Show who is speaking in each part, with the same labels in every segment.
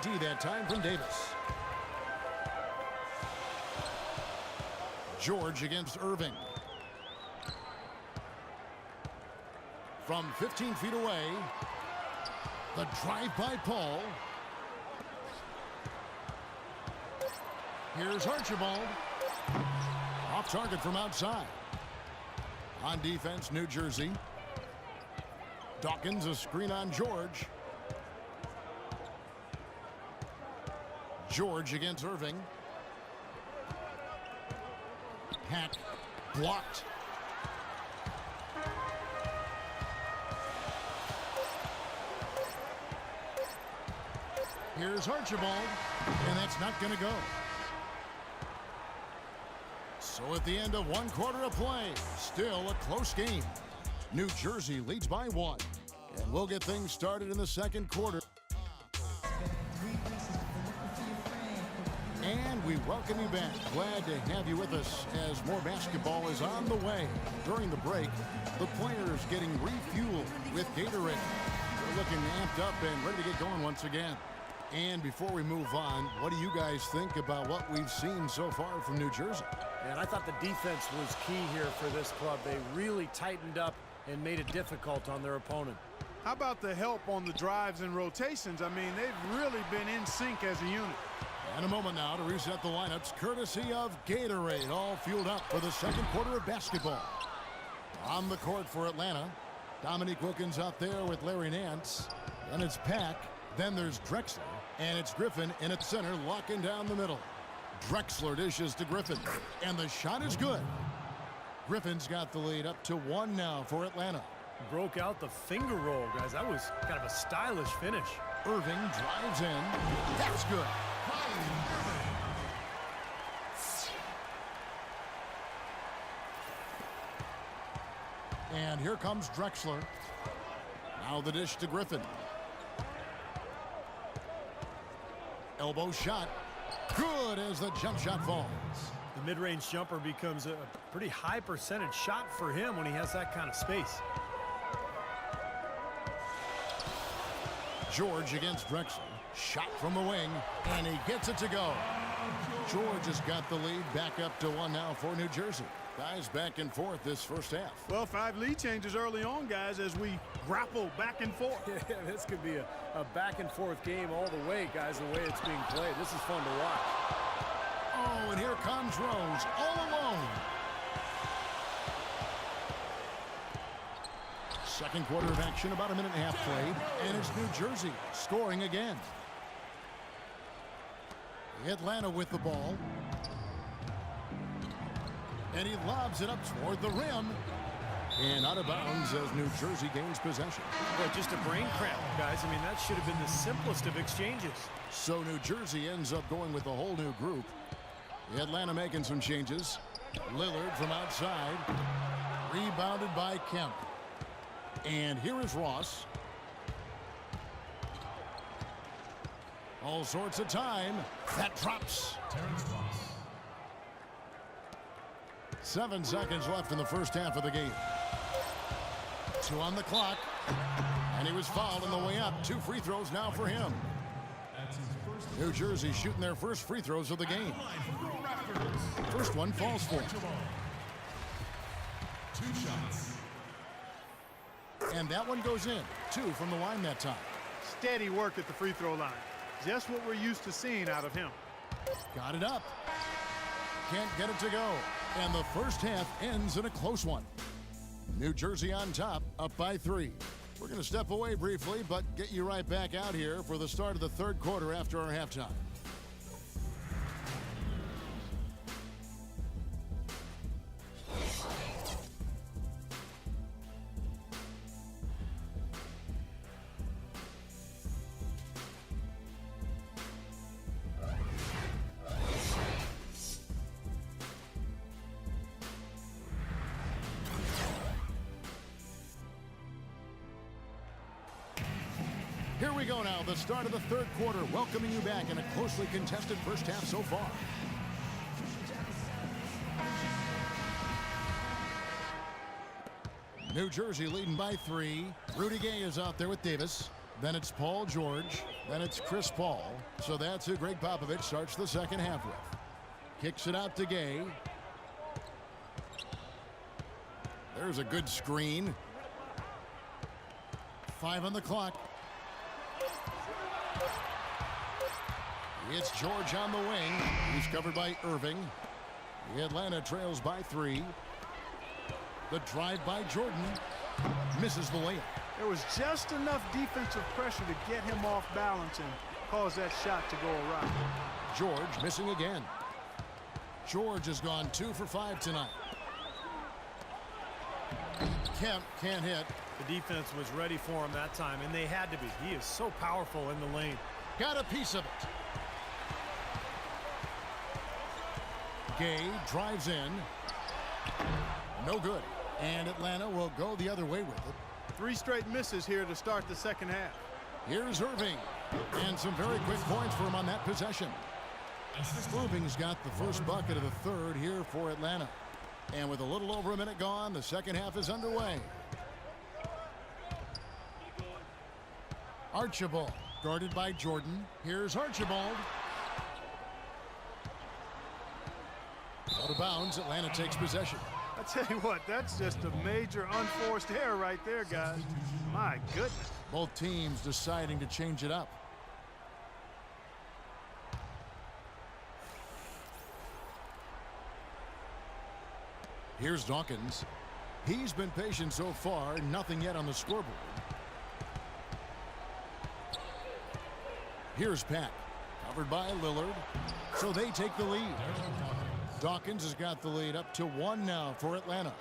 Speaker 1: PAT that time from Davis. George against Irving. From 15 feet away, the drive by Paul. Here's Archibald. Off target from outside. On defense, New Jersey. Dawkins, a screen on George. George against Irving. Hack blocked. Here's Archibald, and that's not going to go. So at the end of one quarter of play, still a close game. New Jersey leads by 1, and we'll get things started in the second quarter. And we welcome you back. Glad to have you with us as more basketball is on the way. During the break, the players getting refueled with Gatorade. They're looking amped up and ready to get going once again. And before we move on, what do you guys think about what we've seen so far from New Jersey?
Speaker 2: And I thought the defense was key here for this club. They really tightened up and made it difficult on their opponent.
Speaker 3: How about the help on the drives and rotations? I mean, they've really been in sync as a unit.
Speaker 1: And a moment now to reset the lineups, courtesy of Gatorade, all fueled up for the second quarter of basketball. On the court for Atlanta, Dominique Wilkins out there with Larry Nance. And it's Pack. Then there's Drexler. And it's Griffin in at center, locking down the middle. Drexler dishes to Griffin. And the shot is good. Griffin's got the lead up to 1 now for Atlanta.
Speaker 2: Broke out the finger roll, guys. That was kind of a stylish finish.
Speaker 1: Irving drives in. That's good. And here comes Drexler. Now the dish to Griffin. Elbow shot. Good as the jump shot falls.
Speaker 2: The mid-range jumper becomes a pretty high percentage shot for him when he has that kind of space.
Speaker 1: George against Drexler. Shot from the wing, and he gets it to go. George has got the lead back up to 1 now for New Jersey. Guys back and forth this first half.
Speaker 3: Well, 5 lead changes early on, guys, as we grapple back and forth.
Speaker 2: Yeah, this could be a back and forth game all the way, guys, the way it's being played. This is fun to watch.
Speaker 1: Oh, and here comes Rose all alone. Second quarter of action, about a minute and a half played, and it's New Jersey scoring again. Atlanta with the ball. And he lobs it up toward the rim. And out of bounds as New Jersey gains possession.
Speaker 2: Boy, just a brain cramp, guys. I mean, that should have been the simplest of exchanges.
Speaker 1: So New Jersey ends up going with a whole new group. Atlanta making some changes. Lillard from outside. Rebounded by Kemp. And here is Ross. All sorts of time. That drops. 7 seconds left in the first half of the game. 2 on the clock. And he was fouled on the way up. 2 free throws now for him. New Jersey shooting their first free throws of the game. First one falls for him.
Speaker 4: 2 shots.
Speaker 1: And that one goes in. 2 from the line that time.
Speaker 3: Steady work at the free throw line. Just what we're used to seeing out of him.
Speaker 1: Got it up. Can't get it to go. And the first half ends in a close one. New Jersey on top, up by 3. We're going to step away briefly, but get you right back out here for the start of the third quarter after our halftime. Here we go now, the start of the third quarter, welcoming you back in a closely contested first half so far. New Jersey leading by 3. Rudy Gay is out there with Davis. Then it's Paul George. Then it's Chris Paul. So that's who Greg Popovich starts the second half with. Kicks it out to Gay. There's a good screen. 5 on the clock. It's George on the wing. He's covered by Irving. Atlanta trails by 3. The drive by Jordan. Misses the layup.
Speaker 3: There was just enough defensive pressure to get him off balance and cause that shot to go awry.
Speaker 1: George missing again. George has gone 2 for 5 tonight. Kemp can't hit.
Speaker 2: The defense was ready for him that time, and they had to be. He is so powerful in the lane.
Speaker 1: Got a piece of it. Gay drives in. No good. And Atlanta will go the other way with it.
Speaker 3: 3 straight misses here to start the second half.
Speaker 1: Here's Irving. And some very quick points for him on that possession. Irving's got the first bucket of the third here for Atlanta. And with a little over a minute gone, the second half is underway. Archibald, guarded by Jordan. Here's Archibald. Out of bounds, Atlanta takes possession.
Speaker 3: I tell you what, that's just a major unforced error right there, guys. My goodness.
Speaker 1: Both teams deciding to change it up. Here's Dawkins. He's been patient so far, nothing yet on the scoreboard. Here's Pat, covered by Lillard. So they take the lead. Dawkins has got the lead up to 1 now for Atlanta.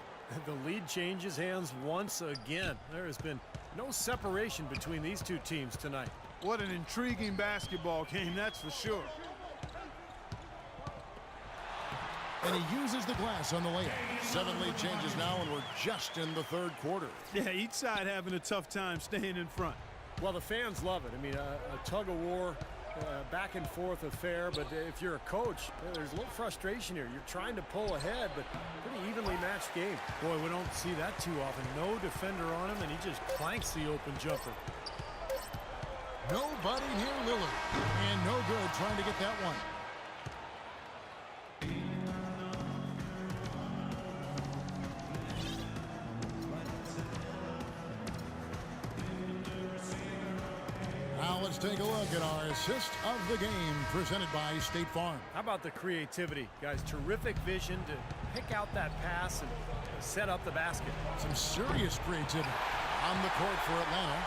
Speaker 2: The lead changes hands once again. There has been no separation between these two teams tonight.
Speaker 3: What an intriguing basketball game, that's for sure.
Speaker 1: And he uses the glass on the layup. 7 lead changes now, and we're just in the third quarter.
Speaker 3: Yeah, each side having a tough time staying in front.
Speaker 2: Well, the fans love it. I mean, a tug-of-war, back and forth affair, but if you're a coach, there's a little frustration here. You're trying to pull ahead, but pretty evenly matched game. Boy, we don't see that too often. No defender on him, and he just clanks the open jumper.
Speaker 1: Nobody near Lillard. And no good trying to get that one. Now let's take a look at our assist of the game presented by State Farm.
Speaker 2: How about the creativity, guys? Terrific vision to pick out that pass and set up the basket.
Speaker 1: Some serious creativity on the court for Atlanta.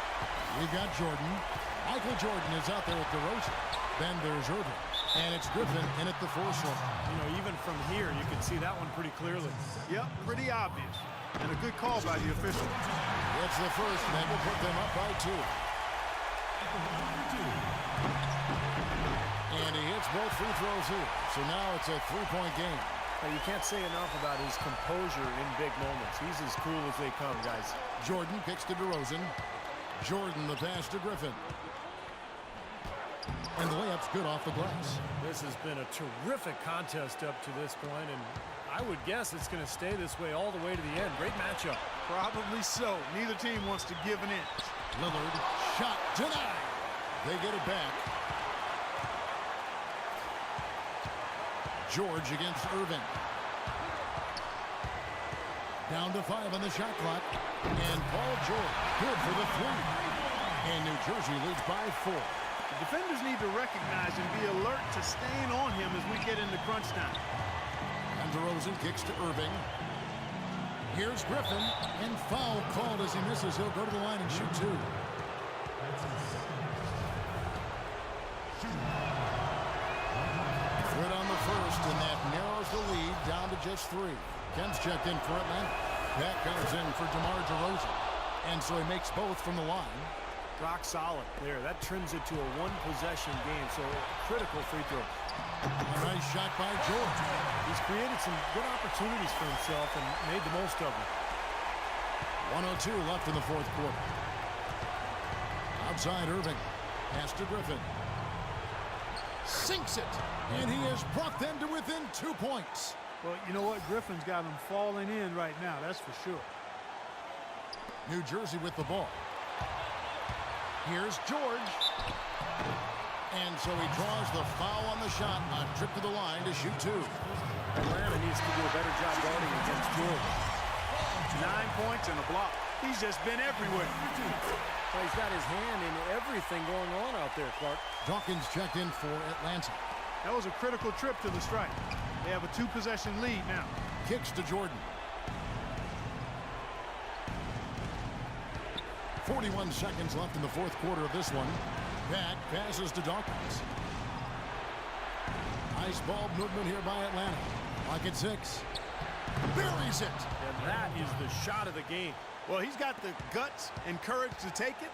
Speaker 1: We've got Jordan. Michael Jordan is out there at DeRozan. Then there's Irving. And it's Griffin in at the 4 slot.
Speaker 2: You know, even from here, you can see that one pretty clearly.
Speaker 3: Yep, pretty obvious. And a good call by the official.
Speaker 1: It's the first, and that will put them up by 2. And he hits both free throws here. So now it's a 3-point game.
Speaker 2: You can't say enough about his composure in big moments. He's as cool as they come, guys.
Speaker 1: Jordan kicks to DeRozan. Jordan the pass to Griffin. And the layup's good off the glass.
Speaker 2: This has been a terrific contest up to this point, and I would guess it's going to stay this way all the way to the end. Great matchup.
Speaker 3: Probably so. Neither team wants to give an inch.
Speaker 1: Lillard, shot denied. They get it back. George against Irving. Down to 5 on the shot clock. And Paul George, good for the 3. And New Jersey leads by 4.
Speaker 3: The defenders need to recognize and be alert to staying on him as we get into crunch time.
Speaker 1: And DeRozan kicks to Irving. Here's Griffin, and foul called as he misses. He'll go to the line and shoot 2. Good on the first, and that narrows the lead down to just 3. Kemp's checked in for Atlanta. That comes in for DeMar DeRozan. And so he makes both from the line.
Speaker 2: Rock solid there. That trims it to a 1-possession game, so critical free throw.
Speaker 1: A nice shot by George.
Speaker 2: He's created some good opportunities for himself and made the most of them.
Speaker 1: 1:02 left in the fourth quarter. Outside Irving. Pass to Griffin. Sinks it. And he has brought them to within 2 points.
Speaker 3: Well, you know what? Griffin's got them falling in right now, that's for sure.
Speaker 1: New Jersey with the ball. Here's George. And so he draws the foul on the shot. A trip to the line to shoot two.
Speaker 2: Atlanta needs to do a better job guarding against George.
Speaker 3: 9 points and a block. He's just been everywhere.
Speaker 2: Well, he's got his hand in everything going on out there, Clark.
Speaker 1: Dawkins checked in for Atlanta.
Speaker 3: That was a critical trip to the stripe. They have a 2-possession lead now.
Speaker 1: Kicks to Jordan. 41 seconds left in the fourth quarter of this one. Back passes to Dawkins. Nice ball movement here by Atlanta. Lock at 6. Buries it.
Speaker 2: And that is the shot of the game.
Speaker 3: Well, he's got the guts and courage to take it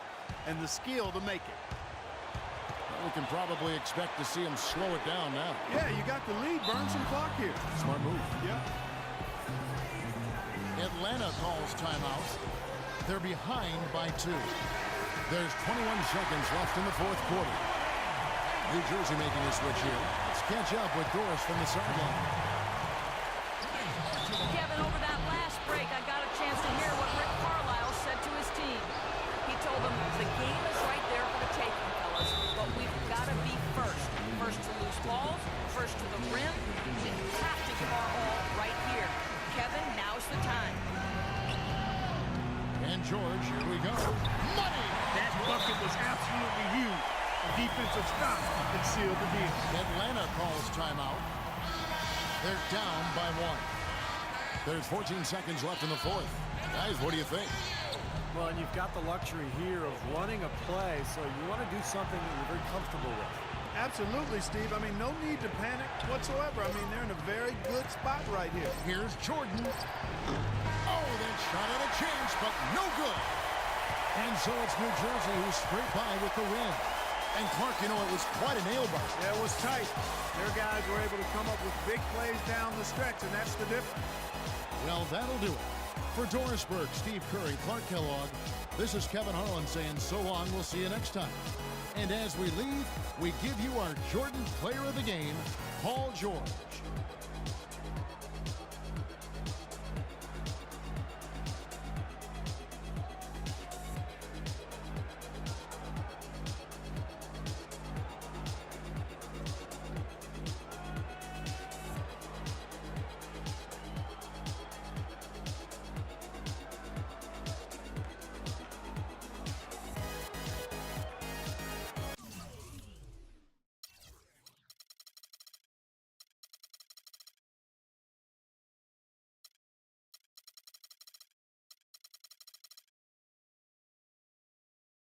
Speaker 3: and the skill to make it.
Speaker 1: We can probably expect to see him slow it down now.
Speaker 3: Yeah, you got the lead. Burn some clock here.
Speaker 1: Smart move.
Speaker 3: Yeah.
Speaker 1: Atlanta calls timeout. They're behind by 2. There's 21 seconds left in the fourth quarter. New Jersey making a switch here. Let's catch up with Doris from the sideline.
Speaker 4: Kevin, over that last break, I got a chance to hear what Rick Carlisle said to his team. He told them the game is right there for the taking, fellas, but we've got to be first. First to lose balls, first to the rim. We have to give our all right here. Kevin, now's the time.
Speaker 1: And George, here we go. Money!
Speaker 3: That bucket was absolutely huge. A defensive stop that sealed the deal.
Speaker 1: Atlanta calls timeout. They're down by 1. There's 14 seconds left in the fourth. Guys, what do you think?
Speaker 2: Well, and you've got the luxury here of running a play, so you want to do something that you're very comfortable with.
Speaker 3: Absolutely, Steve. I mean, no need to panic whatsoever. I mean, they're in a very good spot right here.
Speaker 1: Here's Jordan. Oh, that shot at a chance, but no good. And so it's New Jersey who scraped by with the win. And Clark, you know, it was quite a nail-biter.
Speaker 3: Yeah, it was tight. Their guys were able to come up with big plays down the stretch, and that's the difference.
Speaker 1: Well, that'll do it. For Doris Burke, Steve Curry, Clark Kellogg, this is Kevin Harlan saying so long. We'll see you next time. And as we leave, we give you our Jordan Player of the Game, Paul George.